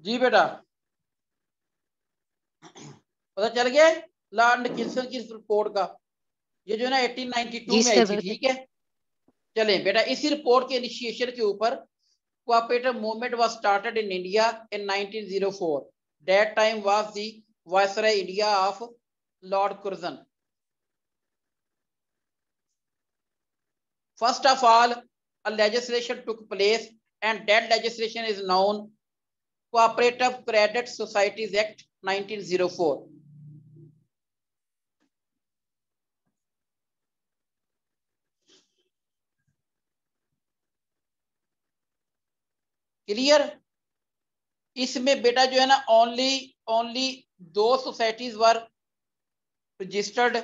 जी बेटा पता चल गया लॉर्ड निकिल्सन की रिपोर्ट का, ये जो है ना 1892 में आई थी। ठीक है चलें बेटा, इसी रिपोर्ट के इनिशिएशन के ऊपर cooperative movement was started in India in 1904। That time was the viceroy India of Lord curzon। First of all, a legislation took place, and that legislation is known Cooperative Credit Societies Act 1904। Clear? इसमें बेटा जो है ना only 2 societies were registered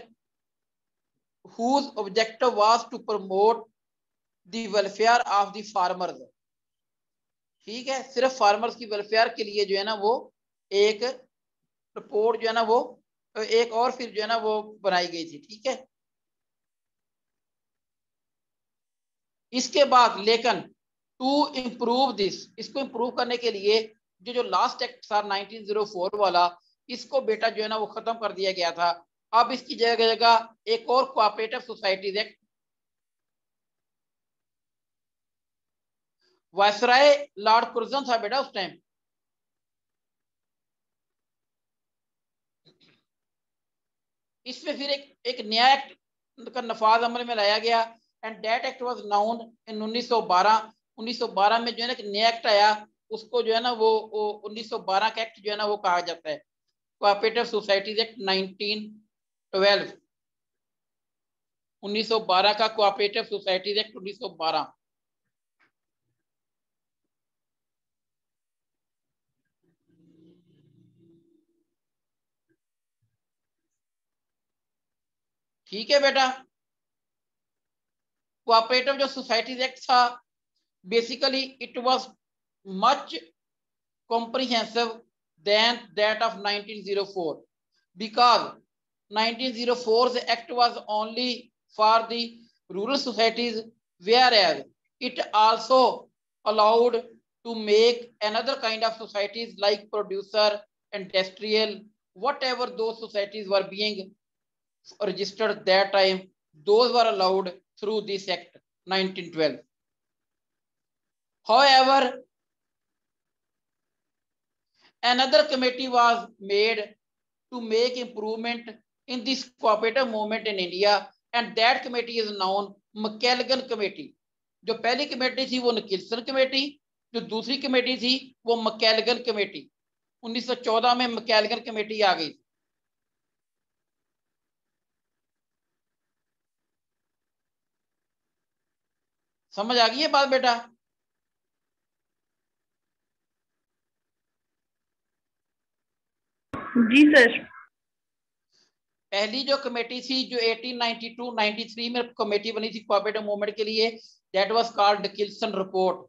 whose objective was to promote the welfare of the farmers। ठीक है, सिर्फ farmers की welfare के लिए जो है ना वो एक रिपोर्ट जो है ना वो एक और फिर जो है ना वो बनाई गई थी। ठीक है, इसके बाद लेकिन टू इम्प्रूव दिस, इसको इम्प्रूव करने के लिए जो लास्ट एक्ट था 1904 वाला, इसको बेटा जो है ना वो खत्म कर दिया गया था। अब इसकी जगह जगह एक और cooperative societies act viceroy Lord curzon था बेटा उस टाइम। इसमें फिर एक नया एक्ट का नफाज अमल में लाया गया, and that act was noun in 1912। 1912 में जो है ना एक नया एक्ट आया, उसको जो है ना वो 1912 का एक्ट जो है ना वो कहा जाता है कोऑपरेटिव सोसाइटीज एक्ट 1912। 1912 का कोऑपरेटिव सोसाइटीज एक्ट 1912। ठीक है बेटा, कोऑपरेटिव जो सोसाइटीज एक्ट था basically it was much comprehensive than that of 1904 because 1904's act was only for the rural societies, whereas it also allowed to make another kind of societies like producer, industrial, whatever those societies were being registered at that time, those were allowed through this act 1912. However, another committee was made to make improvement in this cooperative movement in India, and that committee is known McCalgan Committee। जो पहली committee थी वो निकिल्सन committee, जो दूसरी committee थी वो McCalgan committee. 1914 में McCalgan committee आ गई। समझ आ गई है बात बेटा? जी सर। पहली जो कमेटी थी जो 1892-93 में कमेटी बनी थी कोऑपरेटिव मूवमेंट के लिए, that was called Nicholson report.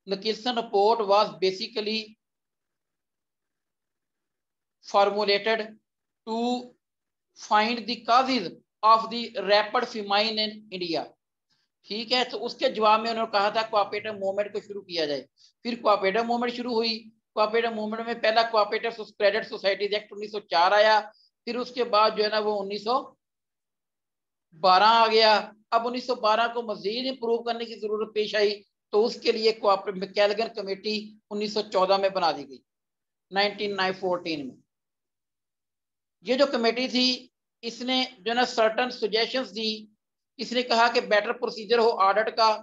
Nicholson report was basically formulated to find the causes of the rapid famine in India। ठीक है, तो उसके जवाब में उन्होंने कहा था कोऑपरेटिव मूवमेंट को शुरू किया जाए। फिर कोऑपरेटिव मूवमेंट शुरू हुई। कोऑपरेटिव मूवमेंट में पहला कोऑपरेटिव क्रेडिट सोसाइटीज एक्ट 1904 आया, फिर उसके बाद जो है ना वो 1912 आ गया। अब 1912 को मजीद इंप्रूव करने की जरूरत पेश आई, तो उसके लिए मैककेलगन कमेटी 1914 में बना दी गई 1914 में। ये जो कमेटी थी इसने जो ना सर्टन सजेशंस दी। इसने कहा कि बेटर प्रोसीजर हो ऑडिट का,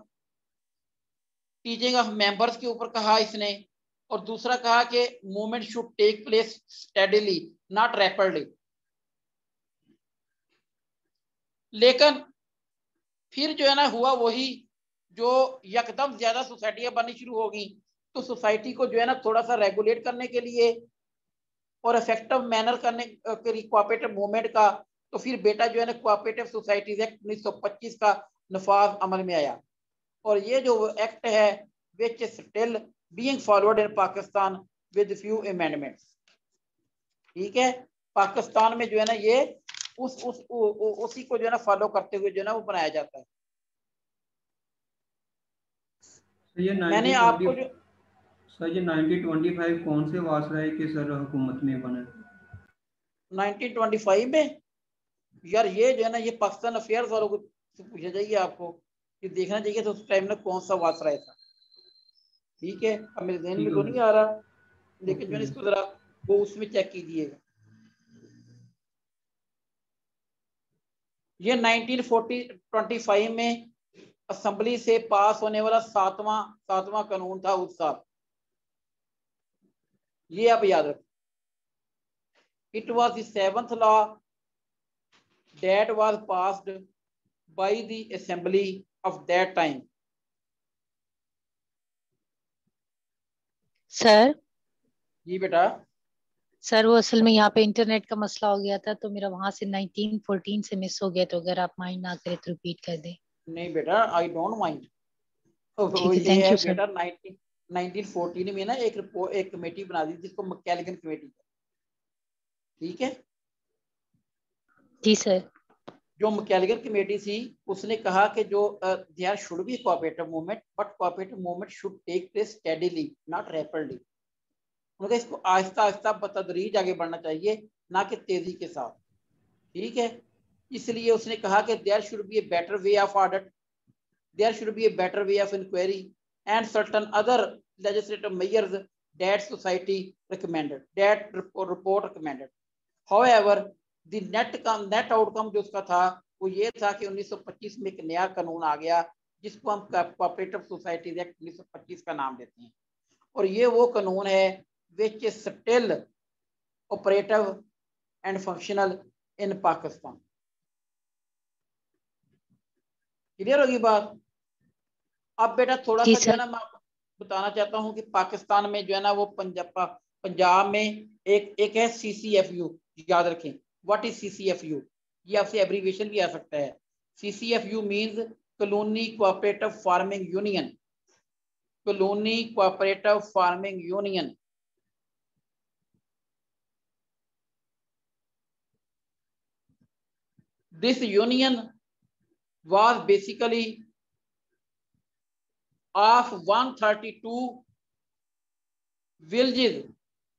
टीचिंग ऑफ मेंबर्स के ऊपर कहा इसने, और दूसरा कहा कि movement should take place steadily not rapidly. लेकिन फिर जो है ना हुआ वही, जो यकदम ज्यादा सोसाइटियां बननी शुरू होगी, तो सोसाइटी को जो है ना थोड़ा सा रेगुलेट करने के लिए और इफेक्टिव मैनर करने के कोऑपरेटिव मूवमेंट का, तो फिर बेटा जो है ना कोऑपरेटिव सोसाइटीज एक्ट 1925 का नफाज अमल में आया। और ये जो एक्ट है which is still being followed in Pakistan with few amendments. ठीक है, पाकिस्तान में जो है ना ये उसी को जो है ना फॉलो करते हुए जो है ना वो बनाया जाता है। ये मैंने आपको जो सर ये 1925 कौन से वायसराय के सर हुकूमत में बना? 1925 में यार ये जो है ना, ये पाकिस्तान अफेयर्स वालों को से पूछा जाइए, आपको ये देखना चाहिए तो उस टाइम में कौन सा वासराय था। ठीक है, अब मेरे ध्यान ठीक में है। तो नहीं आ रहा, लेकिन जो है ओके। इसको जरा वो उसमें चेक कीजिएगा। ये 1925 में असेंबली से पास होने वाला सातवां कानून था उस साल, ये आप याद रखें। It was the seventh law that was passed by the assembly of that time. Sir ji बेटा। सर वो असल में यहाँ पे इंटरनेट का मसला हो गया था, तो मेरा वहां से 1914 से मिस हो गया, तो अगर आप माइंड ना करें तो रिपीट कर दें। नहीं बेटा, आई डोंट माइंड। तो ठीक है, ये थैंक है यू सर। बेटा 1914 में ना एक रिपोर्ट, एक कमेटी बना दी जिसको मैकेलिगन कमेटी। ठीक है, जी सर। जो मैकेलिगन कमेटी थी उसने कहा कि जो there should be cooperative movement, but cooperative movement should take place steadily not rapidly. उन्होंने इसको आहिस्ता आहिस्ता बतदरीज आगे बढ़ना चाहिए, ना कि तेजी के साथ। ठीक है, इसलिए उसने कहा कि there should be a better way of audit, there should be a better way of inquiry and certain other legislative measures that society recommended, that report recommended. However, the net outcome जो उसका था वो ये था कि 1925 में एक नया कानून आ गया जिसको हम कोऑपरेटिव सोसाइटी एक्ट 1925 का नाम देते हैं, और ये वो कानून है which is still operative and functional in Pakistan. Clear होगी बात? अब बेटा थोड़ा जी सा जो है सर। ना मैं आपको बताना चाहता हूँ कि पाकिस्तान में जो है ना वो पंजाब में एक है CCFU, याद रखें। What is CCFU? ये आपसे एब्रीविएशन भी आ सकता है। CCFU means colony cooperative farming union, colony cooperative farming union. This union was basically of 132 villages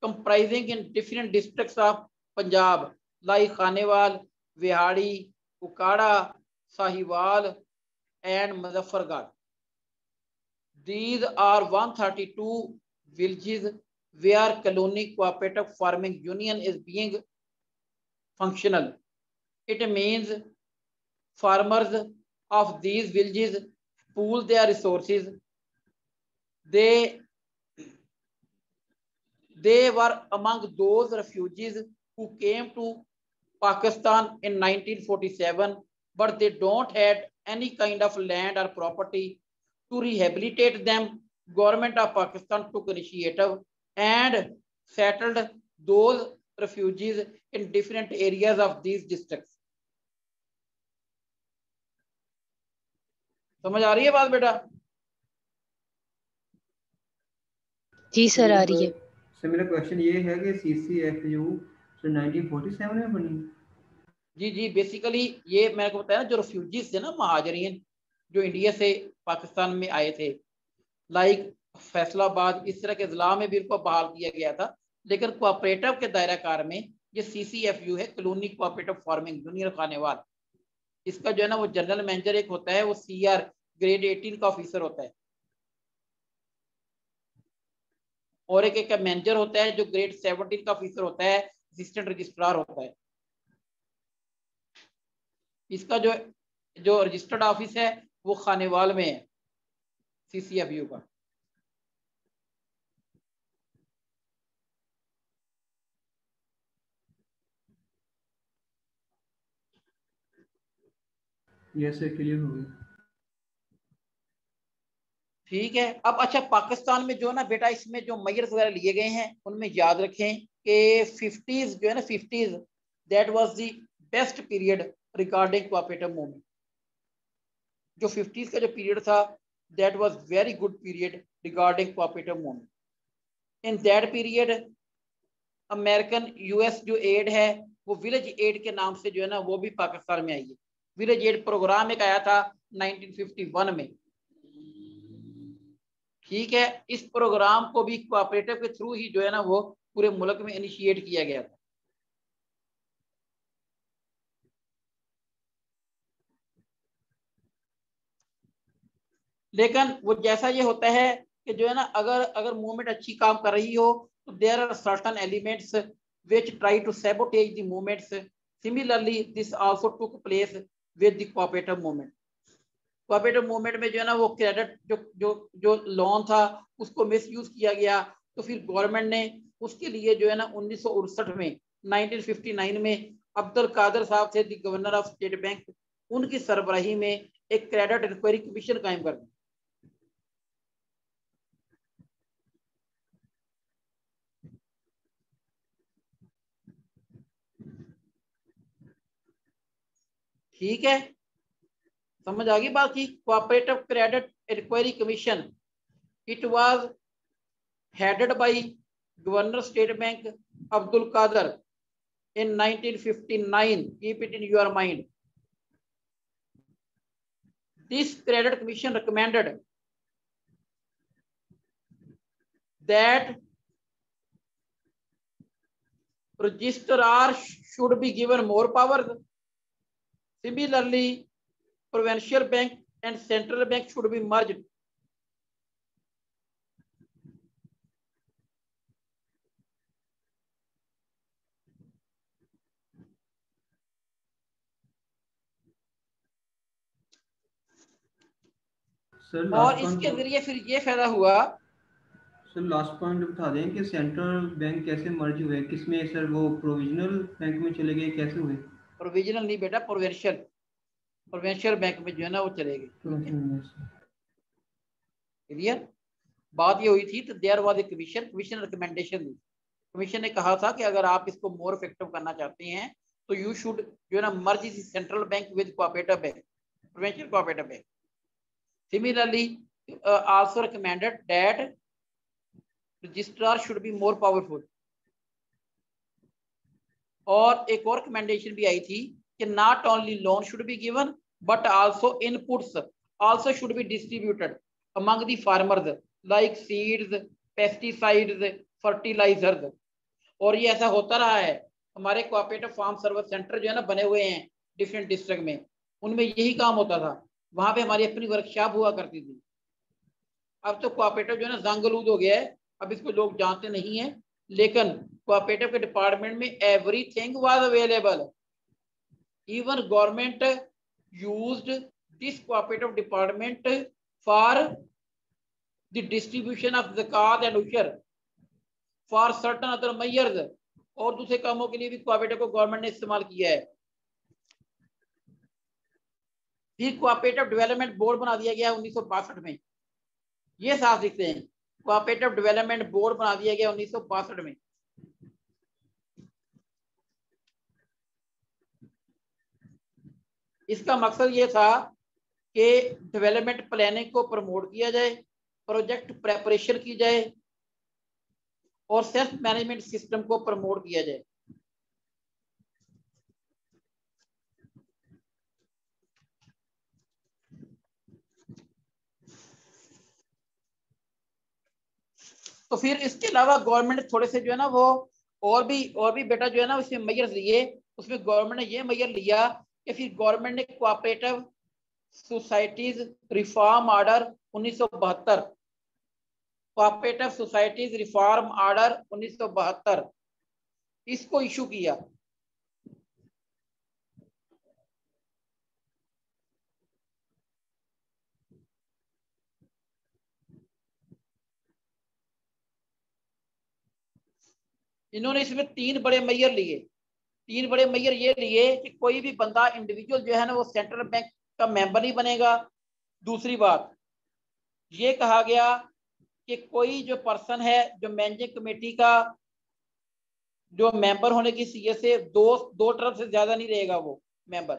comprising in different districts of Punjab like Khanewal, Vihadi, Ukada, Sahiwal and Muzaffargarh. These are 132 villages where colony cooperative farming union is being functional. It means farmers of these villages pool their resources. They were among those refugees who came to Pakistan in 1947, but they don't had any kind of land or property to rehabilitate them. Government of Pakistan took initiative and settled those refugees in different areas of these districts. समझ आ रही है बात बेटा? जी sir आ रही है। Sir मेरा question ये है कि CCFU 1947 में बनी? जी बेसिकली ये मैंने को बताया ना, जो रेफ्यूजीज थे ना, महाजरीन जो इंडिया से पाकिस्तान में आए थे, लाइक फैसलाबाद, इस तरह के जिला में भी उनको बहाल किया गया था, लेकिन कोऑपरेटिव के दायरा कार में ये CCFU है, colony cooperative farming union Khanewal. इसका जो है ना वो जनरल मैनेजर एक होता है, वो CR ग्रेड 18 का ऑफिसर होता है, और एक मैनेजर होता है जो ग्रेड 17 का ऑफिसर होता है, असिस्टेंट रजिस्ट्रार होता है। इसका जो जो रजिस्टर्ड ऑफिस है वो खानेवाल में है, CCFU का। यस सर, क्लियर हो गया। ठीक है, अब अच्छा पाकिस्तान में जो है ना बेटा, इसमें जो मेजर्स वगैरह लिए गए हैं उनमें याद रखें कि 50s जो है ना, 50s that was the best period regarding cooperative movement. जो 50s का जो पीरियड था, that was very good period regarding cooperative movement. In that period American US जो एड है वो विलेज एड के नाम से जो है ना वो भी पाकिस्तान में आई है। विलेज एड प्रोग्राम एक आया था 1951 में। ठीक है, इस प्रोग्राम को भी कोऑपरेटिव के थ्रू ही जो है ना वो पूरे मुल्क में इनिशिएट किया गया था। लेकिन वो जैसा ये होता है कि जो है ना अगर अगर मूवमेंट अच्छी काम कर रही हो तो there are certain elements which try to sabotage the movements. Similarly this also took place with the cooperative movement. Cooperative movement में जो है ना वो क्रेडिट जो जो जो लोन था उसको मिसयूज किया गया, तो फिर गवर्नमेंट ने उसके लिए जो है ना 1968 में 1959 में अब्दुल कादर साहब थे the governor of state bank, उनकी सरबराही में एक क्रेडिट इंक्वायरी कमीशन कायम कर दी। ठीक है, समझ आ गई बात की। Cooperative credit inquiry commission, it was headed by governor state bank Abdul Kadar in 1959. Keep it in your mind. This credit commission recommended that registrar should be given more powers. Similarly, provincial bank and central bank should be merged. Sir और last इसके point, जरिए फिर ये फायदा हुआ। Sir last point बता दें कि सेंट्रल बैंक कैसे मर्ज हुए, किसमें सर वो प्रोविजनल बैंक में चले गए, कैसे हुए? प्रोविजनल नहीं बेटा, प्रोविंशियल, प्रोविंशियल बैंक में जो है ना वो चले गए। क्लियर? बात ये हुई थी तो there was a commission, commission recommendation दी। कमीशन ने कहा था कि अगर आप इसको मोर इफेक्टिव करना चाहते हैं तो यू शुड जो है ना merge central bank with cooperative bank, provincial cooperative bank. Similarly also recommended that registrar should be more powerful. और एक और रिकमेंडेशन भी आई थी कि not only loan should be given but also inputs also should be distributed among the farmers like seeds, pesticides, fertilisers. और ये ऐसा होता रहा है। हमारे कोऑपरेटिव फार्म सर्विस सेंटर जो है ना बने हुए हैं डिफरेंट डिस्ट्रिक्ट में, उनमें यही काम होता था। वहां पे हमारी अपनी वर्कशॉप हुआ करती थी। अब तो कोऑपरेटिव जो है ना जंगलूद हो गया है, अब इसको लोग जानते नहीं है, लेकिन कोऑपरेटिव के डिपार्टमेंट में everything was available. Even government used this cooperative department for the distribution of ज़कात एंड उशर फॉर सर्टेन अदर मेजर्स। और दूसरे कामों के लिए भी कोऑपरेटिव को गवर्नमेंट ने इस्तेमाल किया है। फिर कोऑपरेटिव डेवलपमेंट बोर्ड बना दिया गया 1962 में। ये साफ लिखते हैं, कोऑपरेटिव डेवलपमेंट बोर्ड बना दिया गया 1962 में। इसका मकसद ये था कि डेवलपमेंट प्लानिंग को प्रमोट किया जाए, प्रोजेक्ट प्रेपरेशन की जाए और सेल्फ मैनेजमेंट सिस्टम को प्रमोट किया जाए। तो फिर इसके अलावा गवर्नमेंट थोड़े से जो है ना वो और भी बेटा जो है ना उसमें मेजर लिए। उसमें गवर्नमेंट ने ये मेजर लिया कि फिर गवर्नमेंट ने cooperative societies reform order 1972, cooperative societies reform order 1972 इसको इशू किया। इन्होंने इसमें तीन बड़े मेजर लिए। तीन बड़े मेजर ये लिए कि कोई भी बंदा इंडिविजुअल जो है ना वो सेंट्रल बैंक का मेंबर नहीं बनेगा। दूसरी बात ये कहा गया कि कोई जो पर्सन है जो मैनेजिंग कमेटी का जो मेंबर होने की सीए से दो टर्म से ज्यादा नहीं रहेगा वो मेंबर।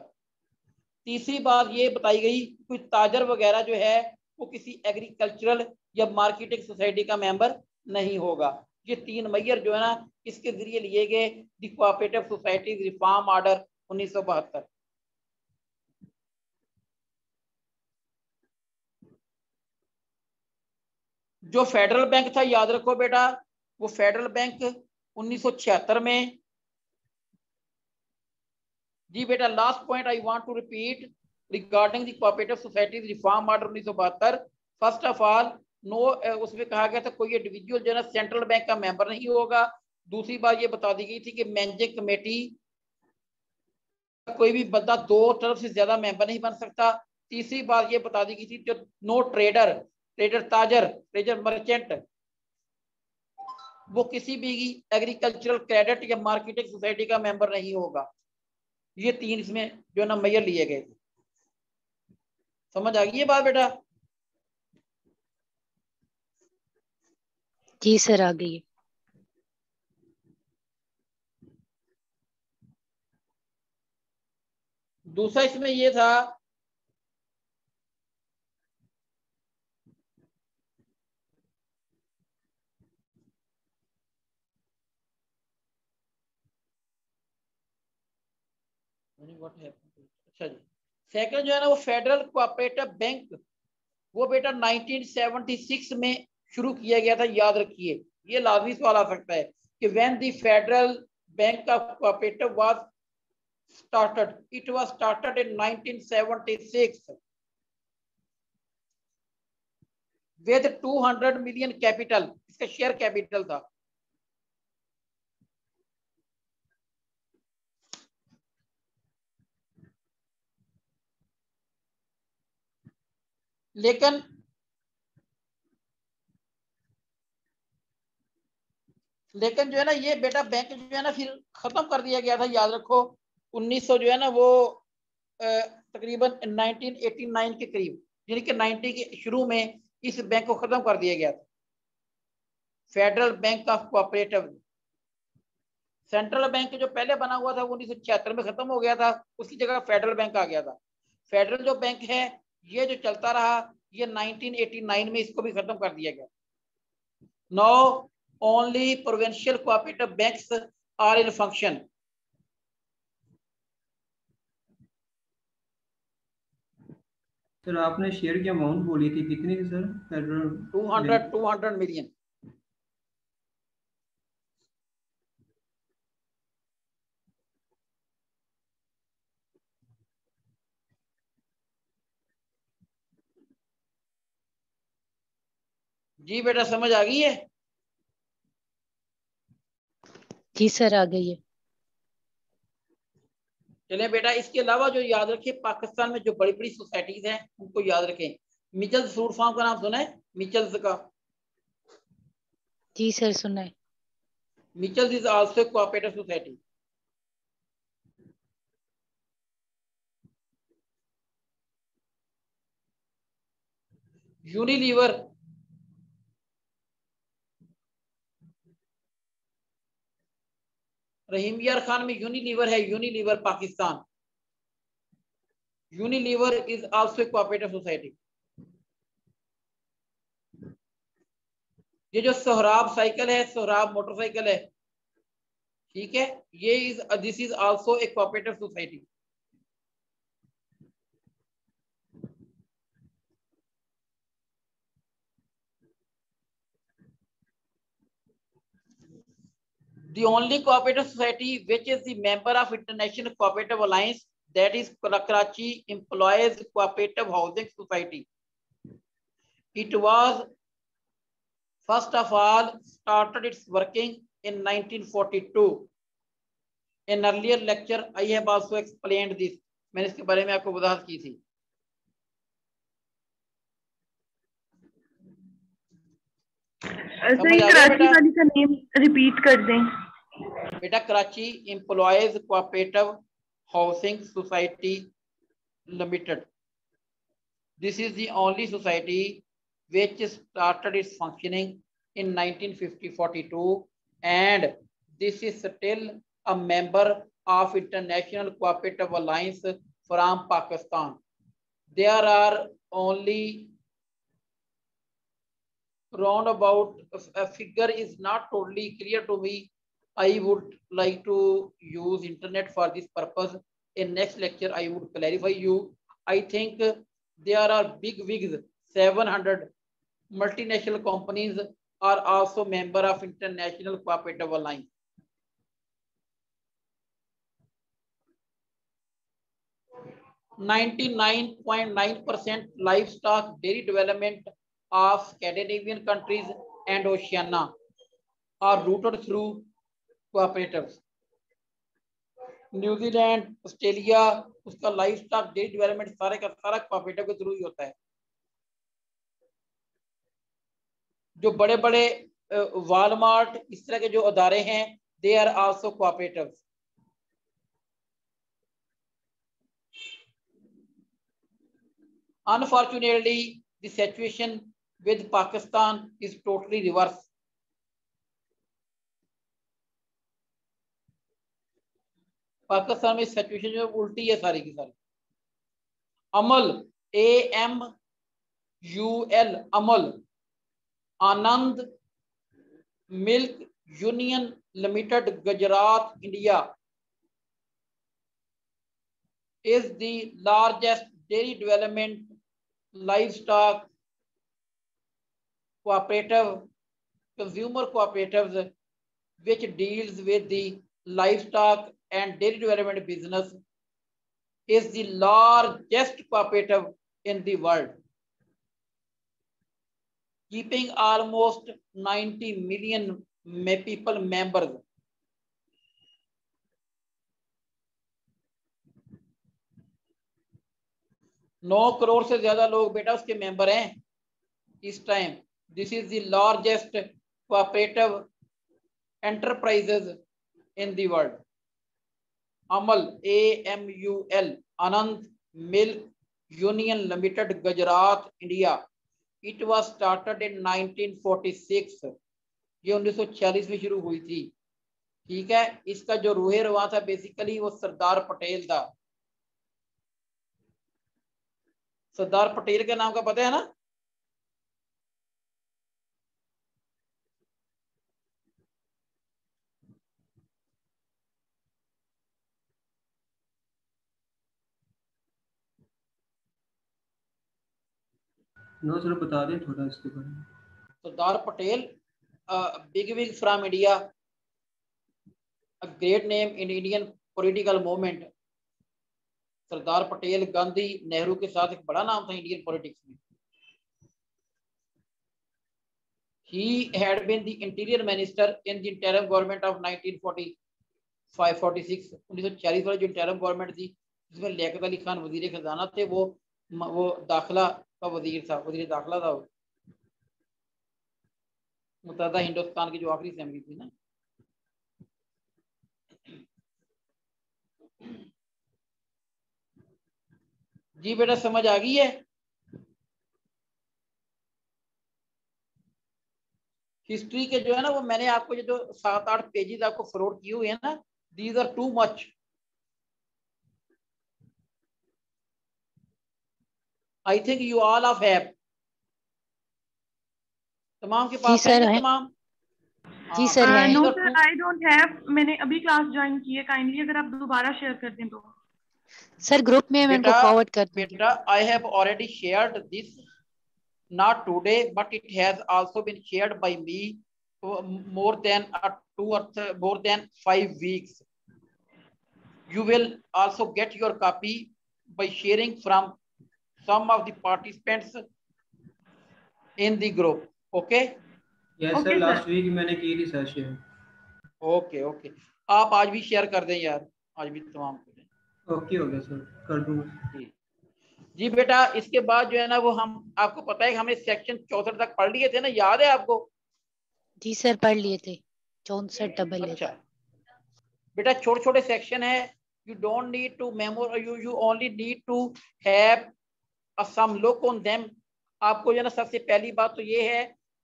तीसरी बात ये बताई गई कोई ताजर वगैरह जो है वो किसी एग्रीकल्चरल या मार्केटिंग सोसाइटी का मेंबर नहीं होगा। ये तीन मेजर जो है ना इसके जरिए लिए गए the cooperative societies reform order 1972। जो फेडरल बैंक था, याद रखो बेटा, वो फेडरल बैंक 1976 में। जी बेटा, last point I want to repeat regarding the cooperative societies reform order 1972। First of all, no, उसमें कहा गया था कोई इंडिविजुअल जो है ना सेंट्रल बैंक का मेंबर नहीं होगा। दूसरी बात ये बता दी गई थी कि मैनेजिंग कमेटी कोई भी बंदा 2 तरफ से ज्यादा मेंबर नहीं बन सकता। तीसरी बात ये बता दी गई थी जो नो ट्रेडर, ट्रेजर मर्चेंट, वो किसी भी एग्रीकल्चरल क्रेडिट या मार्केटिंग सोसाइटी का मेंबर नहीं होगा। ये 3 इसमें जो ना मेजर लिए गए थे। समझ आ गई ये बात बेटा? जी सर, आ गई। दूसरा इसमें ये था अच्छा जी, सेकंड जो है ना वो फेडरल कोऑपरेटिव बैंक, वो बेटा 1976 में शुरू किया गया था। याद रखिए, ये लाजमी सवाल आ सकता है कि when the federal bank of cooperative was started, it was started in 1976 with 200 million capital. इसका शेयर कैपिटल था। लेकिन जो है ना ये बेटा बैंक जो है ना फिर खत्म कर दिया गया था। याद रखो 1900 जो है ना वो तकरीबन 1989 के करीब, यानी कि 90 के शुरू में इस बैंक को खत्म कर दिया गया था। Federal bank of cooperative. Central bank जो पहले बना हुआ था वो 1976 में खत्म हो गया था, उसकी जगह फेडरल बैंक आ गया था। फेडरल जो बैंक है ये जो चलता रहा, ये 1989 में इसको भी खत्म कर दिया गया। Now only provincial cooperative banks are in function. Sir आपने शेयर की अमाउंट बोली थी, कितनी थी सर फेडरल? 200 मिलियन। जी बेटा, समझ आ गई है? जी सर, आ गई है। चले बेटा, इसके अलावा जो याद रखिए पाकिस्तान में जो बड़ी बड़ी सोसाइटीज हैं उनको याद रखें। मिचल्स फ्रूट फार्म का नाम सुना है? मिचल्स का। जी सर, सुना है। Mitchells is also cooperative society. Unilever, Rahim Yar Khan में यूनिलीवर है, Unilever Pakistan. Unilever is also cooperative society. ये जो सोहराब साइकिल है, सोहराब मोटरसाइकिल है, ठीक है, ये is this is also a cooperative society. The only cooperative society which is the member of International Cooperative Alliance, that is Karachi Employees Cooperative Housing Society. It was first of all started its working in 1942. In earlier lecture, I have also explained this. मैंने इसके बारे में आपको वजाहत की थी। सही, कराची वाली का नेम रिपीट कर दें बेटा। Karachi employees cooperative housing society limited, this is the only society which started its functioning in 1942 and this is still a member of International Cooperative Alliance from Pakistan. There are only round about, a figure is not totally clear to me. I would like to use internet for this purpose. In next lecture I would clarify you. I think there are big wigs 700, multinational companies are also member of International Cooperative Alliance. .9% livestock dairy development of Scandinavian countries and Oceania are routed through cooperatives. New Zealand, Australia, उसका life stock dairy development सारे का सारा cooperative के through ही होता है। जो बड़े बड़े वॉलमार्ट इस तरह के जो अदारे हैं, they are also cooperatives. Unfortunately, the situation with Pakistan is totally reverse. Pakistan में सिचुएशन जो उल्टी है सारी की सारी। Amul AMUL Amul Anand milk union limited Gujarat India is the largest dairy development livestock cooperative, consumer cooperatives which deals with the livestock and dairy development business, is the largest cooperative in the world, keeping almost 90 million people members. नौ करोड़ से ज्यादा लोग बेटा उसके member हैं इस time. This is the largest cooperative enterprises in the world. Amal AMUL Anand milk union limited Gujarat India. It was started in 1946। ये 1946 में शुरू हुई थी। ठीक है, इसका जो रूहे रवा था बेसिकली वो सरदार पटेल था। सरदार पटेल के नाम का पता है ना? नो सर, बता दें थोड़ा इसके बारे में। Sardar Patel, big wig from India, a great name in Indian political movement. Sardar Patel Gandhi Nehru के साथ एक बड़ा नाम था इंडियन पॉलिटिक्स में। He had been the interior minister in the interim government of 1945-46। 1946 वाली जो इंटरम गवर्नमेंट थी जिसमें लियाकत अली खान वजीर खजाना थे, वो दाखिला का वजीर था, वजीर दाखिला था वो। मुत्तहदा हिंदुस्तान की जो आखिरी असेंबली थी ना। जी बेटा समझ आ गई है? हिस्ट्री के जो है ना वो मैंने आपको ये जो 7-8 पेजेस आपको फॉरवर्ड किए हुए हैं ना, these are too much. I think you all of have. तमाम के पास है तमाम? जी सर है। No sir, I don't have. मैंने अभी क्लास ज्वाइन की है। काइंडली अगर आप दोबारा शेयर कर दें तो। सर ग्रुप में मैं इनको फॉरवर्ड कर दूंगी। बेटा I have already shared this, not today but it has also been shared by me more than 5 weeks. You will also get your copy by sharing from some of the participants in the group. Okay? Yes sir, last week मैंने की थी sir share. Okay आप आज भी share कर दें यार, आज भी तमाम कर दें। ओके हो गया सर, कर दूंगा। जी बेटा इसके बाद जो है ना वो हम आपको पता है कि हमने सेक्शन 64 तक पढ़ लिए थे ना, याद है आपको? जी सर पढ़ लिए थे 64 डबल। अच्छा बेटा छोटे छोटे सेक्शन है, you don't need to memorise, you only need to have a some look on them. आपको जो है ना सबसे पहली बात तो ये है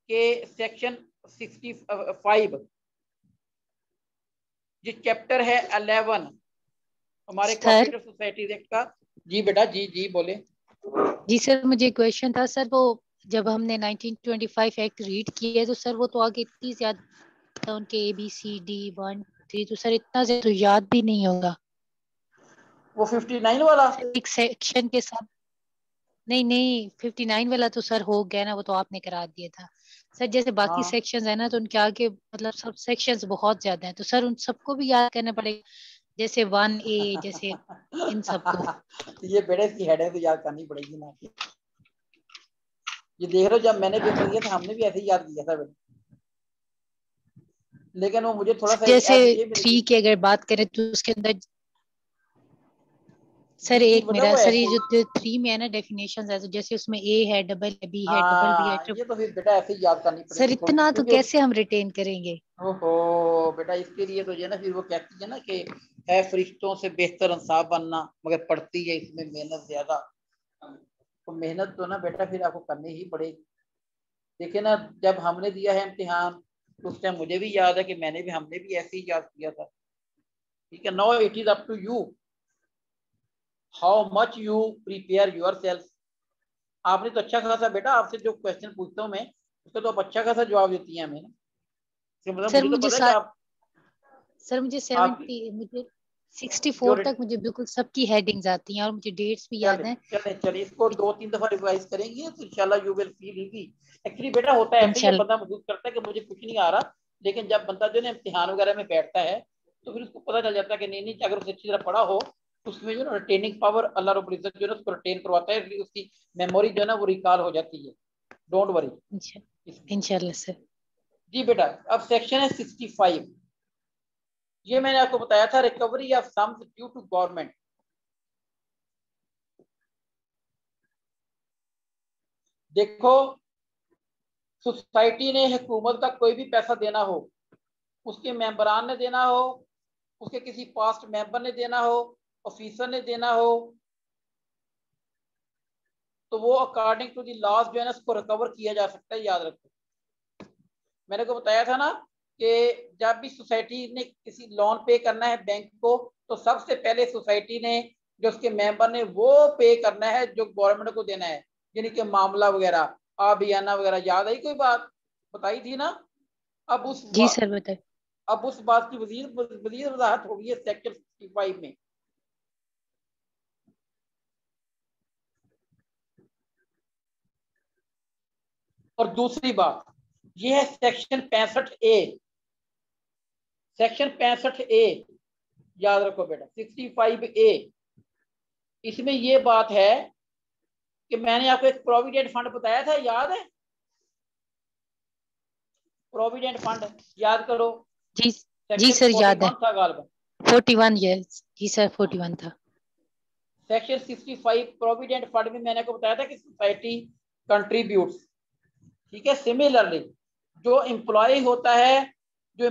कि सेक्शन 65 जो चैप्टर है 11 हमारे कोऑपरेटिव सोसाइटीज एक्ट का। जी बेटा जी बोले। जी सर मुझे क्वेश्चन था सर, वो जब हमने 1925 एक्ट रीड किया तो सर वो तो आगे इतनी ज्यादा उनके ABCD 1 3 तो सर इतना ज्यादा तो याद भी नहीं होगा। वो 59 वाला एक सेक्शन के साथ नहीं नहीं, 59 वाला तो सर हो गया ना, वो तो आपने करा दिया था सर। जैसे बाकी हाँ सेक्शंस है ना, तो उनके आगे मतलब सब सेक्शंस बहुत ज्यादा हैं, तो सर उन सबको भी याद करना पड़ेगा, जैसे 1A, जैसे इन सबको। ये बड़े सी हेडें तो याद करनी पड़ेगी ना। ये देख रहे हो, जब मैंने पेपर दिया था हमने भी ऐसे ही याद किया था बेटा, लेकिन वो मुझे थोड़ा सा जैसे ऐप ये मिल 3 गई। की अगर बात करें तो उसके अंदर सर जी जी एक बेटा मेरा वो सर, ये ऐसे। जो 3 में है ना डेफिनेशन है, तो जैसे उसमें ए है, डबल बी है, डबल बी है, हाँ ये तो फिर बेटा ऐसे ही याद करनी सर पड़ेगी थोड़ी सी, इतना तो क्योंकि कैसे हम रिटेन करेंगे। ओहो बेटा, इसके लिए तो जो है ना, फिर वो कहती है ना कि है फरिश्तों से बेहतर इंसाफ बनना, मगर पड़ती है इसमें मेहनत ज्यादा। तो मेहनत तो ना बेटा फिर आपको करनी ही पड़ेगी। देखिए ना, जब हमने दिया है इम्तिहान, तो उस टाइम मुझे भी याद है कि हमने भी ऐसे ही याद किया था। ठीक है, now it is up to you how much you prepare yourself. आपने तो अच्छा खासा बेटा, आपसे जो क्वेश्चन पूछता हूँ मैं उसका तो आप अच्छा खासा जवाब देती हैं हमें ना। इसका मतलब सर मुझे तो मुझे पता है कि आप सर मुझे आपकी 70 मुझे 64 जो तक मुझे बिल्कुल सबकी हेडिंग्स आती हैं, और मुझे डेट्स भी याद चले हैं। चले चले इसको 2-3 दफा रिवाइज करेंगे तो इंशाल्लाह you will feel easy. Actually बेटा होता है ऐसे ही, ये इंशाल्लाह। बंदा महसूस करता है कि मुझे कुछ नहीं आ रहा, लेकिन जब बंदा जो है इम्तिहान वगैरह में बैठता है तो फिर उसको पता चल जाता है कि नहीं नहीं, अगर उसे अच्छी तरह पढ़ा हो तो उसमें जो है रिटेनिंग पावर अल्लाह रब्बुल इज्जत जो है उसको रिटेन करवाता है, इसलिए उसकी मेमोरी जो है ना वो रिकॉल हो जाती है। डोंट वरी इसमें। इंशाल्लाह सर। जी बेटा, अब सेक्शन है 65। ये मैंने आपको बताया था, recovery of sums due to government. देखो, सोसाइटी ने हुकूमत का कोई भी पैसा देना हो, उसके मेंबरान ने देना हो, उसके किसी पास्ट मेंबर ने देना हो, ऑफिसर ने देना हो, तो वो अकॉर्डिंग टू दी लॉज जो है ना उसको रिकवर किया जा सकता है। याद रखो, मैंने को बताया था ना कि जब भी सोसाइटी ने किसी लोन पे करना है बैंक को, तो सबसे पहले सोसाइटी ने जो उसके मेंबर ने वो पे करना है जो गवर्नमेंट को देना है, यानी कि मामला वगैरह आबियाना वगैरह। याद आई कोई बात बताई थी ना। अब उस जी सर बताए। अब उस बात की वजीर वजाहत होगी है सेक्टर 65 में। और दूसरी बात यह है सेक्शन 65A। सेक्शन 65A याद रखो बेटा, 65A। इसमें यह बात है कि मैंने आपको एक प्रोविडेंट फंड बताया था, याद है? प्रोविडेंट फंड याद करो, जी जी सेक्शन सर याद है। 41 था गालबन। 41, यस जी सर 41 था। सेक्शन 65 प्रोविडेंट फंड में मैंने आपको बताया था कि सोसाइटी कंट्रीब्यूट्स। ठीक है, सिमिलरली जो एम्प्लॉय होता है, जो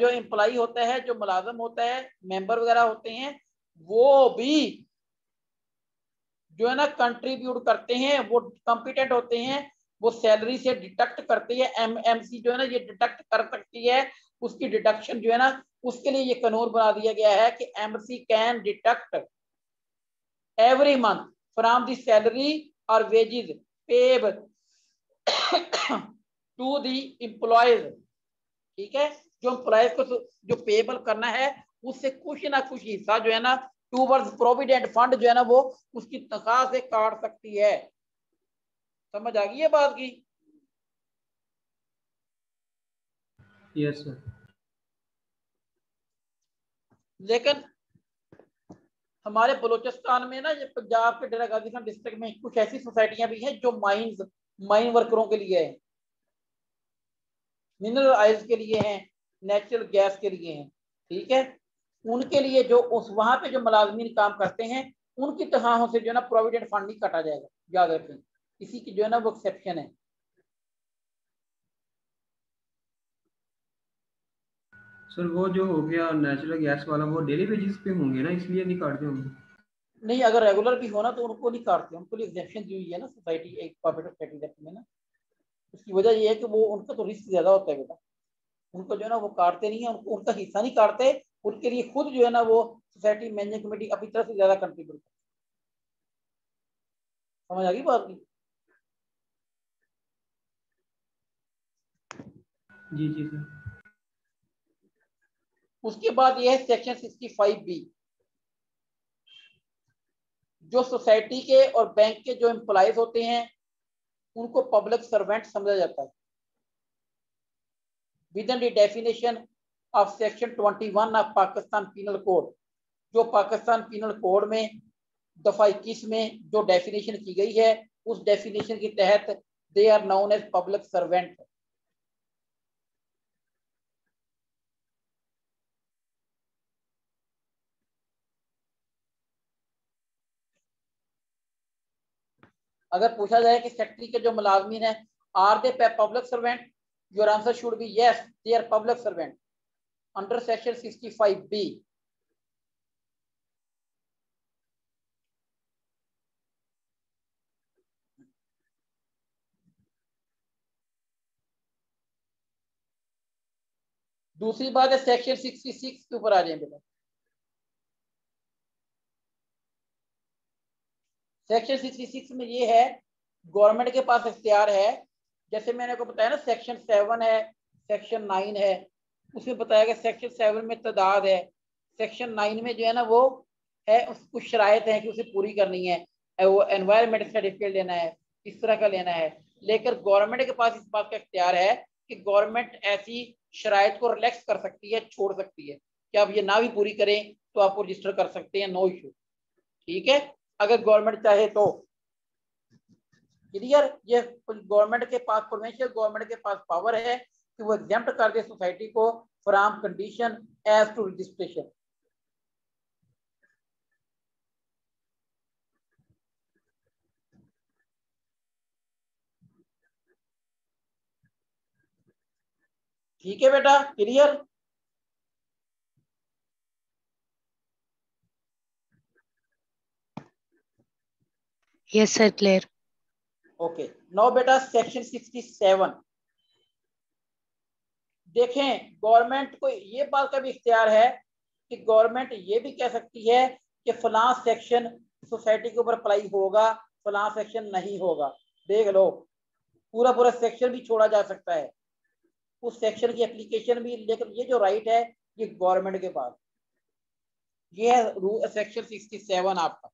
एम्प्लॉय होता है, जो मुलाजम होता है, मेंबर वगैरह होते हैं, वो भी जो है ना कंट्रीब्यूट करते हैं, वो कॉम्पिटेंट होते हैं, वो सैलरी से डिडक्ट करते हैं। एमएमसी जो है ना ये डिडक्ट कर सकती है, उसकी डिडक्शन जो है ना, उसके लिए ये कानून बना दिया गया है कि MC can deduct every month from the salary और wages Peb to the employees. ठीक है, जो एम्प्लॉयज को जो पेबल करना है उससे कुछ ना कुछ हिस्सा जो है ना टूवर्ड्स प्रोविडेंट फंड जो है ना वो उसकी तनख्वाह से काट सकती है। समझ आ गई है बात की? Yes sir. लेकिन हमारे बलूचिस्तान में ना, ये पंजाब के डेरा गाजी खान डिस्ट्रिक्ट में कुछ ऐसी सोसाइटियां भी हैं जो माइन वर्करों के लिए है, मिनरल ऑयल्स के लिए हैं, नेचुरल गैस के लिए हैं। ठीक है, उनके लिए जो उस वहां पे जो मुलाजमीन काम करते हैं उनकी तनख्वाहों से जो है ना प्रोविडेंट फंड नहीं काटा जाएगा। याद रखें, इसी की जो है ना वो एक्सेप्शन है। सर वो जो हो गया नेचुरल गैस वाला, वो डेली बेसिस पे होंगे ना, इसलिए नहीं काटते होंगे। नहीं, अगर रेगुलर भी होना तो उनको नहीं काटते, उनको लिए एग्जेप्शन दी हुई है ना सोसाइटी, एक कोऑपरेटिव सोसाइटी एक्ट में ना। उसकी वजह ये है कि वो उनका तो रिस्क ज्यादा होता है बेटा, उनको जो है ना वो काटते नहीं है, उनको उनका हिस्सा नहीं काटते। उनके लिए खुद जो है ना वो सोसाइटी मैनेजमेंट कमेटी अपनी तरफ से ज्यादा कंट्रीब्यूट। समझ आ गई बात की? जी जी सर। उसके बाद ये है सेक्शन 65B। जो सोसाइटी के और बैंक के जो एम्प्लॉयज होते हैं उनको पब्लिक सर्वेंट समझा जाता है। Within the definition of section 21 of Pakistan penal code, जो पाकिस्तान पीनल कोड में दफा 21 में जो डेफिनेशन की गई है, उस डेफिनेशन के तहत they are known as public servant. अगर पूछा जाए कि सेक्रेटरी के जो मुलाजमीन है are they public servant, your answer should be yes, they are public servant under section 65B। दूसरी बात है सेक्शन 66 के ऊपर आ जाए बेटा। सेक्शन 66 में ये है, गवर्नमेंट के पास इख्तियार है, जैसे मैंने को बताया ना सेक्शन 7 है, सेक्शन 9 है, उसमें बताया गया सेक्शन 7 में तादाद है, सेक्शन 9 में जो है ना वो है कुछ शराइत है कि उसे पूरी करनी है, वो एनवायरमेंट सर्टिफिकेट लेना है, इस तरह का लेना है। लेकर गवर्नमेंट के पास इस बात का इख्तियार है कि गवर्नमेंट ऐसी शराइत को रिलैक्स कर सकती है, छोड़ सकती है कि आप ये ना भी पूरी करें तो आप रजिस्टर कर सकते हैं, नो इशू। ठीक है, अगर गवर्नमेंट चाहे तो। क्लियर? ये गवर्नमेंट के पास, प्रोविंशियल गवर्नमेंट के पास पावर है कि वो एग्जेम्प्ट कर दे सोसाइटी को from condition as to registration. ठीक है बेटा, clear? Yes sir, clear. Okay, now बेटा सेक्शन 67 देखें। गवर्नमेंट को ये बात का भी इख्तियार है कि गवर्नमेंट ये भी कह सकती है कि फलां सेक्शन सोसाइटी के ऊपर अप्लाई होगा, फलां सेक्शन नहीं होगा। देख लो, पूरा पूरा सेक्शन भी छोड़ा जा सकता है, उस सेक्शन की एप्लीकेशन भी। लेकिन ये जो राइट है ये गवर्नमेंट के पास, ये है सेक्शन 67 आपका।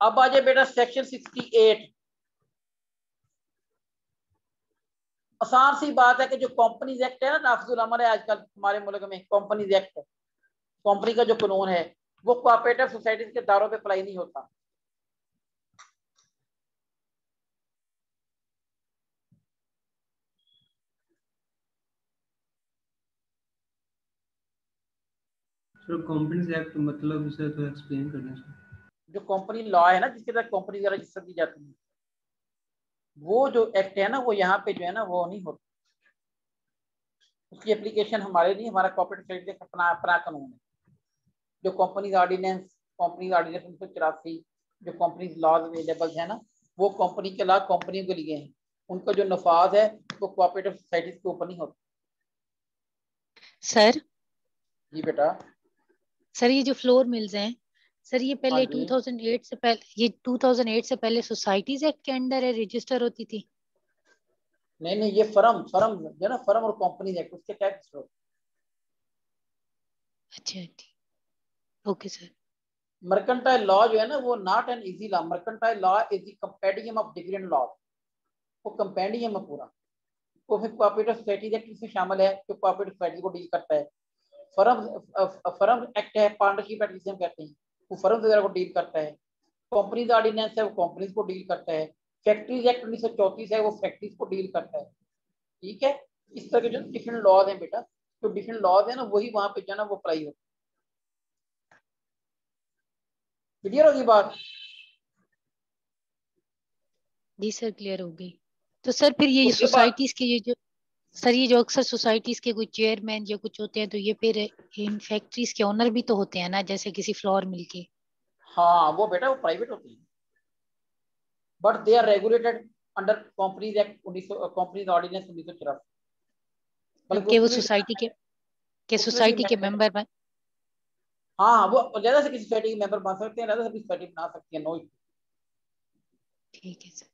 अब आ जाए बेटा सेक्शन 68। आसान सी बात है कि जो कंपनीज एक्ट है ना, नाफिजुल अमल है आजकल हमारे मुल्क में, कंपनीज एक्ट, कंपनी का जो कानून है वो कोऑपरेटिव सोसाइटीज के दायरों पे अप्लाई नहीं होता। सर कंपनीज एक्ट मतलब इसे तो एक्सप्लेन करना सर। जो कंपनी लॉ है ना, जिसके तहत कंपनी रजिस्टर की जाती है, वो जो एक्ट है ना वो यहाँ पे जो है ना वो नहीं होता, उसकी एप्लीकेशन हमारे नहीं, हमारा कॉर्पोरेट सोसाइटी का अपना अपना कानून है। जो कंपनीज ऑर्डिनेंस 1984, जो कंपनीज लॉज अवेलेबल है ना, वो कंपनी के लॉ कंपनियों के लिए हैं, उनका जो नफाज है वो कोऑपरेटिव सोसाइटीज के ऊपर नहीं होता। सर जी बेटा। सर ये जो फ्लोर मिल्स हैं सर, ये हाँ पहले जी, 2008 से पहले, ये 2008 से पहले सोसाइटीज एक्ट के अंडर है रजिस्टर होती थी? नहीं नहीं, ये फर्म फर्म जो है ना, फर्म और कंपनीज एक्ट उसके टैक्स। अच्छा ठीक, ओके सर। मर्केंटाइल लॉ जो है ना वो not an easy law, mercantile law is the compendium of different law, वो कंपेंडियम है पूरा। वो फिर कोऑपरेटिव सोसाइटीज एक्ट इसमें शामिल है जो कोऑपरेटिव सोसाइटी को डील करता है। फर्म फर्म एक्ट है, पार्टनरशिप एक्ट जिसे हम कहते हैं, वो फर्म वगैरह को डील करता है। कंपनीज ऑर्डिनेंस है, वो कंपनीज को डील करता है। फैक्ट्रीज एक्ट 1934 है, वो फैक्ट्रीज को डील करता है। ठीक है, इस तरह के जो डिफरेंट लॉज हैं बेटा, जो डिफरेंट लॉज है ना वही वहां पे जो है ना वो अप्लाई होता है। क्लियर होगी बात? जी सर, क्लियर हो गई। तो सर फिर ये उसके बाद सोसाइटीज के, ये जो सर ये जो अक्सर सोसाइटीज के कोई चेयरमैन या कुछ होते हैं, तो ये फिर इन फैक्ट्रीज के ओनर भी तो होते हैं ना, जैसे किसी फ्लोर मिल के? हाँ वो बेटा वो प्राइवेट होती है, but they are regulated under companies act 1900, companies ordinance 1984। बल्कि के वो उसमें भी उसमें भी सोसाइटी के मेंबर बन। हाँ हाँ, वो ज्यादा से किसी सोसाइटी के मेंबर बन सकते हैं, ज्यादा से किसी सोसाइटी बना सकती है, नो। ठीक है सर।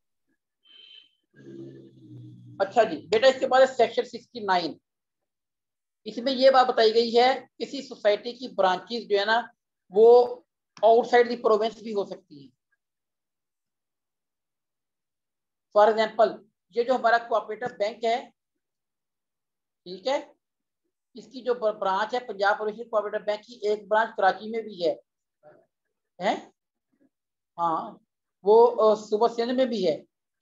अच्छा जी बेटा, इसके बाद सेक्शन 69। इसमें ये बात बताई गई है किसी सोसाइटी की ब्रांचेस जो है ना वो आउटसाइड दी प्रोविंस भी हो सकती है। फॉर एग्जांपल ये जो हमारा कोऑपरेटिव बैंक है, ठीक है, इसकी जो ब्रांच है पंजाब प्रोविंशियल कोऑपरेटिव बैंक की, एक ब्रांच कराची में भी है? हाँ, वो सुबह सिंध में भी है,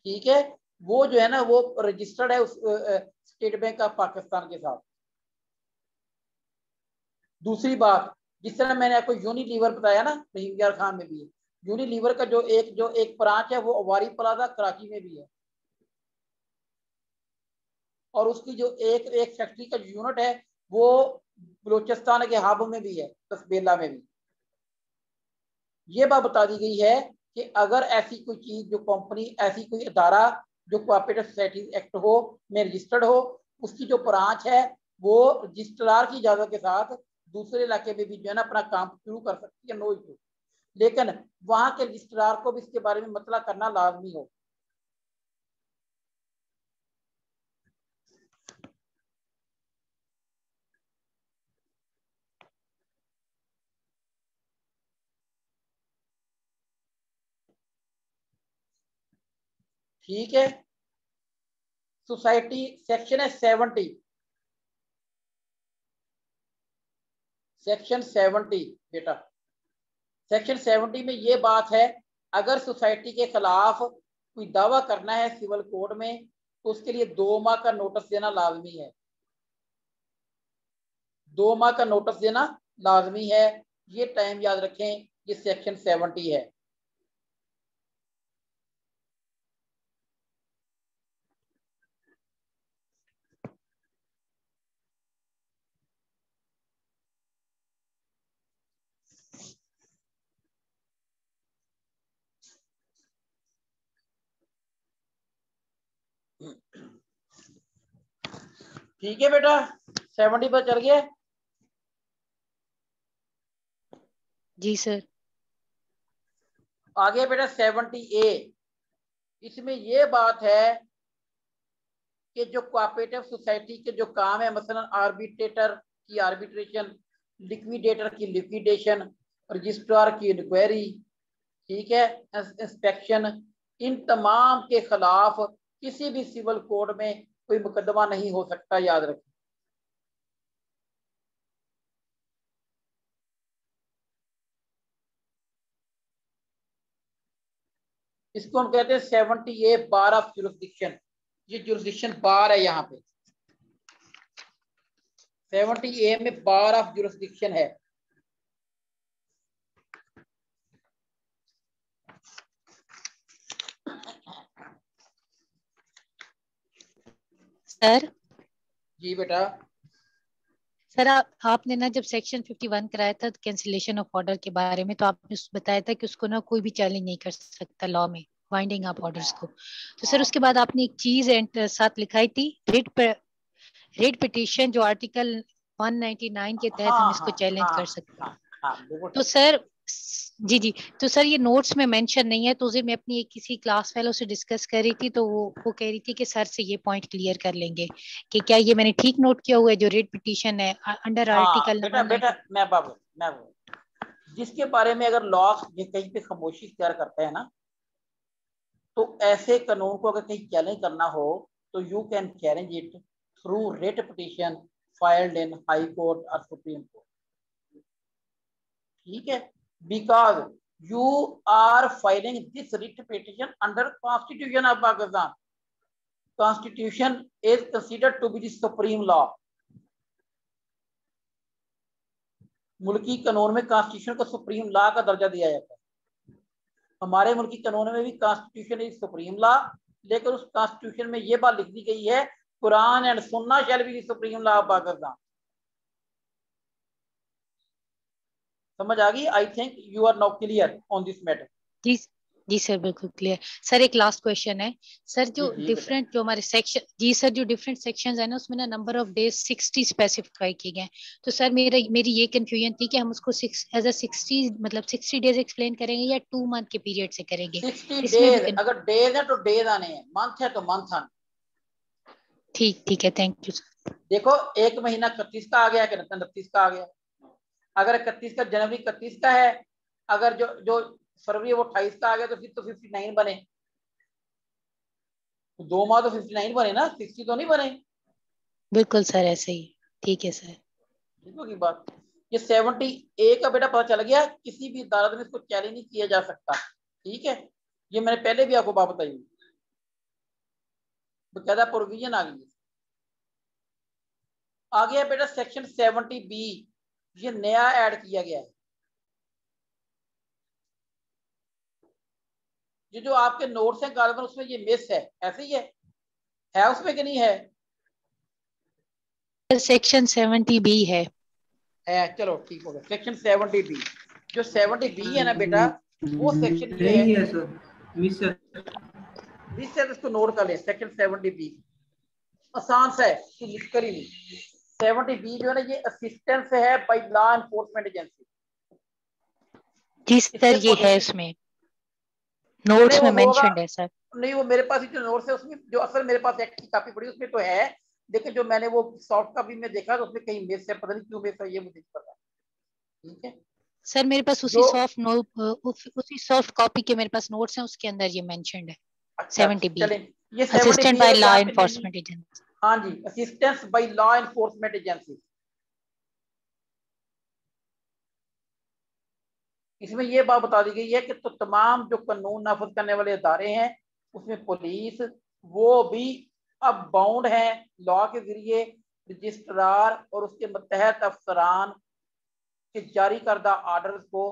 ठीक है। वो जो है ना वो रजिस्टर्ड है उस स्टेट बैंक ऑफ पाकिस्तान के साथ। दूसरी बात, जिस तरह मैंने आपको यूनिलीवर बताया ना, रहीम यार खान में भी है। यूनिलीवर का जो एक ब्रांच है वो अवारी प्लाजा कराची में भी है, और उसकी जो एक फैक्ट्री का यूनिट है वो बलूचिस्तान के हाब में भी है, तस्बेला में भी। ये बात बता दी गई है कि अगर ऐसी कोई चीज, जो कंपनी, ऐसी कोई अदारा जो कोऑपरेटिव सोसाइटी एक्ट हो में रजिस्टर्ड हो, उसकी जो ब्रांच है वो रजिस्ट्रार की इजाजत के साथ दूसरे इलाके में भी जो है ना अपना काम शुरू कर सकती है, नो इशू। लेकिन वहां के रजिस्ट्रार को भी इसके बारे में मतला करना लाजमी हो। ठीक है। सोसाइटी सेक्शन है 70, सेक्शन 70 बेटा। सेक्शन 70 में ये बात है, अगर सोसाइटी के खिलाफ कोई दावा करना है सिविल कोर्ट में तो उसके लिए 2 माह का नोटिस देना लाजमी है। 2 माह का नोटिस देना लाजमी है, ये टाइम याद रखें, ये सेक्शन 70 है। ठीक है बेटा, 70 पर चल गया। जी सर। आगे बेटा 70A। इसमें ये बात है कि जो कोऑपरेटिव सोसाइटी के जो काम है, मसलन आर्बिट्रेटर की आर्बिट्रेशन, लिक्विडेटर की लिक्विडेशन, रजिस्ट्रार की इंक्वायरी, ठीक है, इंस्पेक्शन, इन तमाम के खिलाफ किसी भी सिविल कोर्ट में कोई मुकदमा नहीं हो सकता, याद रखें। इसको हम कहते हैं 70A बार ऑफ जुरिस्डिक्शन। ये जुरिस्डिक्शन बार है, यहाँ पे 70A में बार ऑफ जुरिस्डिक्शन है। सर जी बेटा। सर आपने ना जब सेक्शन 51 कराया था कैंसिलेशन ऑफ ऑर्डर के बारे में, तो आपने बताया था कि उसको ना कोई भी चैलेंज नहीं कर सकता लॉ में, वाइंडिंग अप ऑर्डर्स को। तो सर उसके बाद आपने एक चीज साथ लिखाई थी, रेट पिटीशन, जो आर्टिकल 199 के तहत हम इसको चैलेंज कर सकते हैं। तो सर जी, तो सर ये नोट्स में मेंशन नहीं है, तो उसे मैं अपनी एक किसी क्लास फेलो से डिस्कस कर रही थी, तो वो कह रही थी कि सर से ये पॉइंट क्लियर कर लेंगे कि क्या ये मैंने ठीक नोट किया हुआ है, जो रेट पिटीशन है अंडर आर्टिकल बेटा मैं जिसके बारे में अगर लॉ ये कहीं पे खामोशी इख्तियार करता है ना, तो ऐसे कानून को अगर कहीं चैलेंज करना हो तो you can challenge it through writ petition filed in high court और सुप्रीम कोर्ट, ठीक है, because you are filing this writ petition under constitution of Pakistan. Constitution is considered to be the supreme law. मुल्की कानून में constitution को supreme law का दर्जा दिया जाता है। हमारे मुल्की कानून में भी कॉन्स्टिट्यूशन इज सुप्रीम लॉ, लेकिन उस कॉन्स्टिट्यूशन में ये बात लिख दी गई है, Quran and Sunnah shall be the supreme law of Pakistan. समझ आ गई? I think you are now clear on this matter. जी सर, बिल्कुल क्लियर। सर एक लास्ट क्वेश्चन है सर, जो डिफरेंट जो हमारे सेक्शन, जी सर, जो डिफरेंट सेक्शंस है ना उसमें ना नंबर ऑफ डेज 60 स्पेसिफाई किए गए। तो सर मेरी ये कंफ्यूजन थी कि हम उसको एज अ 60 मतलब 60 डेज एक्सप्लेन करेंगे या 2 मंथ के पीरियड से करेंगे? 60 इसमें डेज, अगर डेज है तो डेज आने हैं, मंथ है तो मंथ आने। ठीक है, थैंक यू सर। देखो 1 महीना 31 का आ गया कि 29 का आ गया। अगर 31 का, जनवरी 31 का है, अगर जो जो फरवरी वो 28 का आ गया, तो फिर तो 59 बने। तो 2 माह तो 59 बने ना, 60 तो नहीं बने। बिल्कुल सर, ऐसे ही। ठीक है सर। ठीक होगी बात। ये 70A का बेटा पता चल गया, किसी भी अदालत में इसको चैलेंज नहीं किया जा सकता। ठीक है, ये मैंने पहले भी आपको बात बताई, बकायदा प्रोविजन आ गई है। आ गया बेटा सेक्शन 70B, ये नया ऐड किया गया है। ये जो आपके नोट्स हैं गालिबन, उसमें ये मिस है, ऐसे ही है उसमें कि नहीं है? सेक्शन 70B है। चलो ठीक हो गया। सेक्शन 70B, जो 70B है ना बेटा, वो सेक्शन ये है। नहीं है सर, मिस है। मिस है तो इसको नोट कर ले, सेक्शन 70B आसान सा है, तो लिख कर ही नहीं। 70B जो है ना, ये असिस्टेंस है बाय लॉ एनफोर्समेंट एजेंसी। जी सर, ये है उसमें नहीं नोट्स वो में होगा, मेंशन्ड है सर। नहीं वो मेरे पास ही जो नोट्स है उसमें, जो असल मेरे पास एक्ट की कॉपी पड़ी उसमें तो है, लेकिन जो मैंने वो सॉफ्ट कॉपी में देखा तो उसमें कहीं मिस है, पता नहीं क्यों मिस है, ये मुझे नहीं पता। ठीक है, सर मेरे पास जो उसी सॉफ्ट कॉपी के मेरे पास नोट्स हैं, उसके अंदर ये मेंशन्ड है। अच्छा 70B, चलें, ये असिस्टेंट 70B बाय अगर लॉ यहाँ पे नहीं, एनफोर्समेंट एजेंसी। हाँ जी, assistance by law enforcement agency. इसमें ये बात बता दी गई है कि तो तमाम जो कानून नाफिज करने वाले अदारे हैं, उसमें पुलिस, वो भी अब बाउंड है लॉ के जरिए रजिस्ट्रार और उसके मतहत अफसरान के जारी करदा आर्डर को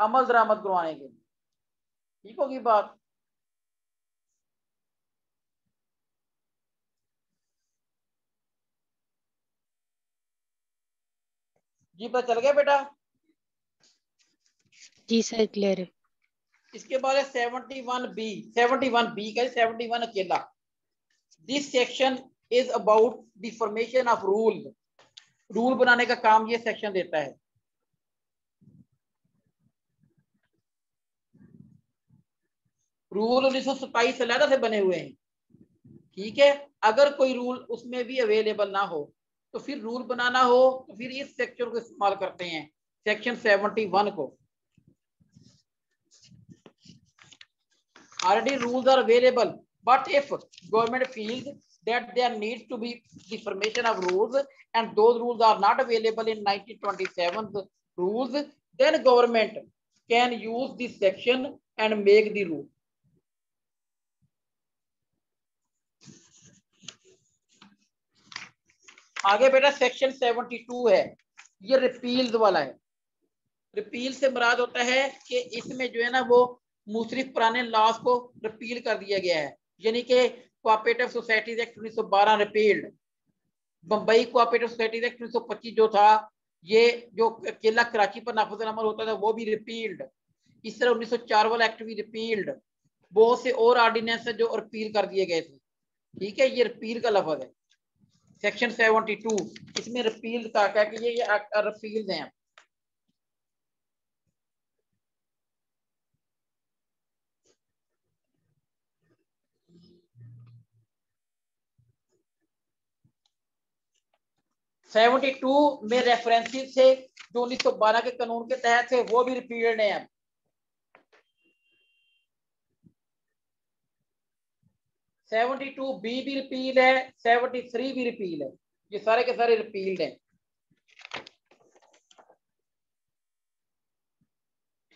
अमल दरामद करवाने के लिए। ठीक होगी बात। जी पता चल गया बेटा। जी सर, क्लियर है। इसके बाद है 71B, 71B का 71 अकेला। This section is about the formation of rule. Rule बनाने का काम ये सेक्शन देता है। रूल 1927 से अलग से बने हुए हैं। ठीक है, अगर कोई रूल उसमें भी अवेलेबल ना हो तो फिर रूल बनाना हो तो फिर इस सेक्शन को इस्तेमाल करते हैं, सेक्शन 71 को। already rules are available, but if government feels that there needs to be the formation of rules and those rules are not available in 1927 rules, then government can use this section and make the rule. आगे बेटा section 72 है, ये रिपील्स वाला है। Repeal से मुराद होता है कि इसमें जो है ना वो मुख्तलिफ पुराने लॉज को रिपील कर दिया गया है, यानी कि cooperative societies act 1912 repealed, Bombay cooperative societies act 1925 जो था, ये जो अकेला कराची पर नाफिज अमल होता था वो भी रिपील्ड। इस तरह 1904 वाला एक्ट भी रिपील्ड। बहुत से और ऑर्डिनेंस है जो रिपील कर दिए गए थे। ठीक है, ये रिपील का लफ्ज है सेक्शन 72, इसमें रिपील का क्या कि ये रिपील्ड हैं। सेवेंटी टू में रेफरेंसेस से जो 1912 के कानून के तहत थे वो भी रिपील्ड हैं। 72B भी रिपील है, 73 भी रिपील है, ये सारे के सारे रिपील्ड हैं।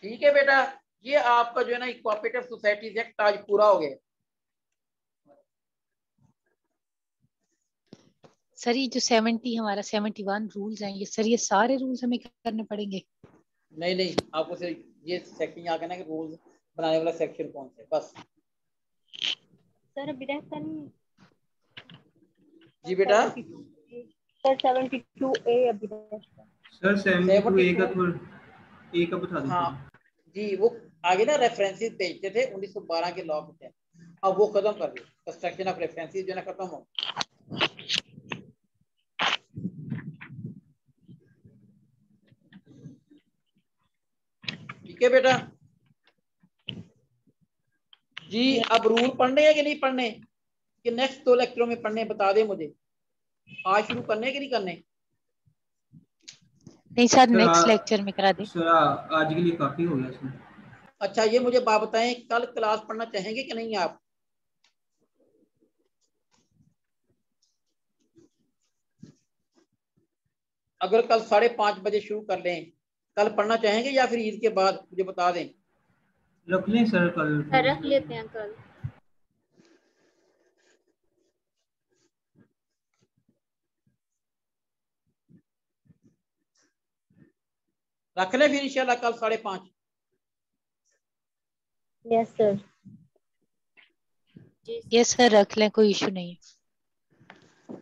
ठीक है बेटा, ये आपका जो है ना कोऑपरेटिव सोसाइटीज एक्ट आज पूरा हो गया। सर ये जो 70 हमारा 71 रूल्स हैं, ये सर ये सारे रूल्स हमें करने पड़ेंगे? नहीं नहीं, आपको सिर्फ ये सेक्शन यहाँ कहना है कि रूल्स बनाने वाला सेक्शन कौन सा है बस। सर अभी रहता नहीं। जी बेटा, सर 72A अभी रहता। सर 72A का थोड़ा ए का बता दीजिए। हाँ जी, वो आगे ना रेफरेंसेस भेजते थे 1912 के लॉ के, अब वो खत्म कर दिए, कंस्ट्रक्शन ऑफ रेफरेंसेस जो है ना खत्म हो। ठीक है बेटा जी, अब रूल पढ़ने हैं कि नहीं पढ़ने? कि नेक्स्ट 2 लेक्चरों में पढ़ने बता दे मुझे, आज शुरू करने कि नहीं करने? नहीं सर, नेक्स्ट लेक्चर में करा दे। सर आज के लिए काफी हो गया सर। अच्छा ये मुझे बात बताएं, कल क्लास पढ़ना चाहेंगे कि नहीं आप? अगर कल 5:30 बजे शुरू कर लें, कल पढ़ना चाहेंगे या फिर ईद के बाद? मुझे बता दें। रख लें सर कल। रख लेते हैं कल। रख लें फिर इंशाल्लाह कल 5:30। Yes sir. यस सर, रख लें, कोई इशू नहीं है।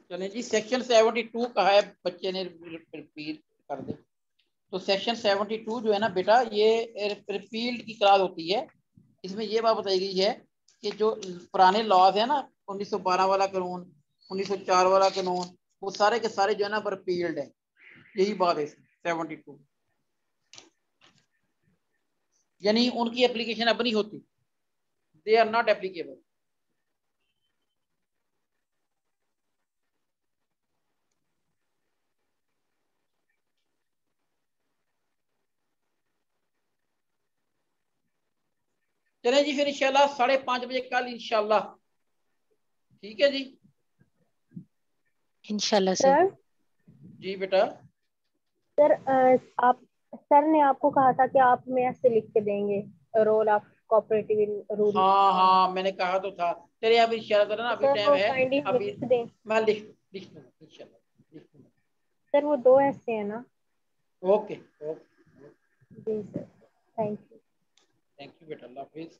चलें जी, सेक्शन 72 का है, बच्चे ने रिपीट कर दे। तो सेक्शन 72 जो है ना बेटा, ये रिपील्ड की क्लास होती है। इसमें ये बात बताई गई है कि जो पुराने लॉज है ना, 1912 वाला कानून, 1904 वाला कानून, वो सारे के सारे जो है ना रिपील्ड है। यही बात है 72, यानी उनकी एप्लीकेशन अब नहीं होती, दे आर नॉट एप्लीकेबल। चले जी फिर इंशाल्लाह 5:30 बजे कल इंशाल्लाह, ठीक है जी। इंशाल्लाह सर। सर जी बेटा। सर आप सर ने आपको कहा था कि आप में ऐसे लिख के देंगे रोल ऑफ कोऑपरेटिव रूल। हाँ हाँ मैंने कहा तो था। चलिए अब इंशाल्लाह ताला ना, अभी सर टाइम वो है, काइंडली अभी लिख दें। मैं लिख दूंगा इंशाल्लाह, लिख दूंगा। सर वो 2 ऐसे हैं ना। ओके ओके, जी sir, thank you. Thank you बेटा, अल्लाह हाफिज।